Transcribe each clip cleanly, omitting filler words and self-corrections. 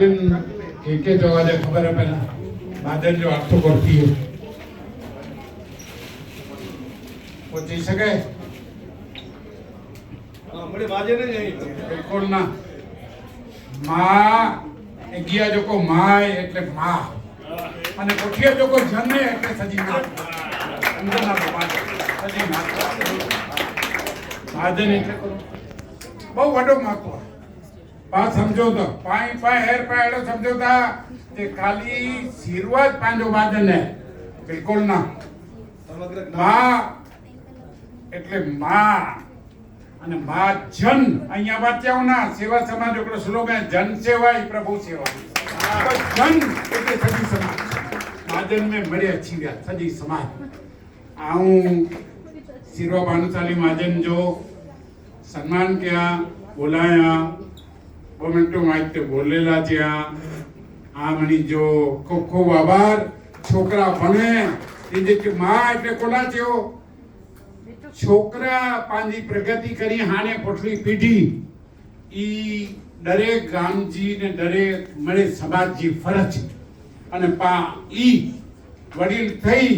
के तो आज खबर है पहला बादल जो आप तो करती है वो जी सके बड़े बाजे ने नहीं बिल्कुल ना माँ गया जो को माँ એટલે માँ અને કોઠિયા જો કોઈ જન્મે એટલે સજી ના અંદરના બાબા સજી ના બાદન એટલે બહુ વડો માકો बात समझो तो पाई पाई हेर पायड़ो समझो था कि खाली शीरवाद पांजो बादन है बिल्कुल ना माँ એટલે માં અને માં જન અહીંયા વાંચ્યા ના સેવા સમાજ ઓકળો સ્લોગન જન સેવા ઈ પ્રભુ સેવા જન એટલે સજી સમાજ માજન में મળ્યા છીએ સજી સમાજ આઉં સીરવા ભાનુશાલી માજન जो સન્માન किया બોલાયા मिनटों माइक बोलेला थिया आ मनी जो खूब खूब आभार छोकरा बने जे के मां એટલે કોલા થયો છોકરા પાંજી પ્રગતિ કરી હાને પોટલી પીઢી ઈ દરેક ગામજી ને દરેક મળે સમાજજી ફરજ અને પા ઈ વડીલ થઈ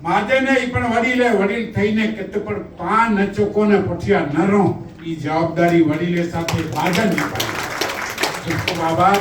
માજે નહીં પણ વડીલે વડીલ થઈને કે પણ પા ન ચોકોને પોઠિયા નરો ई जवाबदारी वडीले साथे भाजन निभाई। खूब आभार।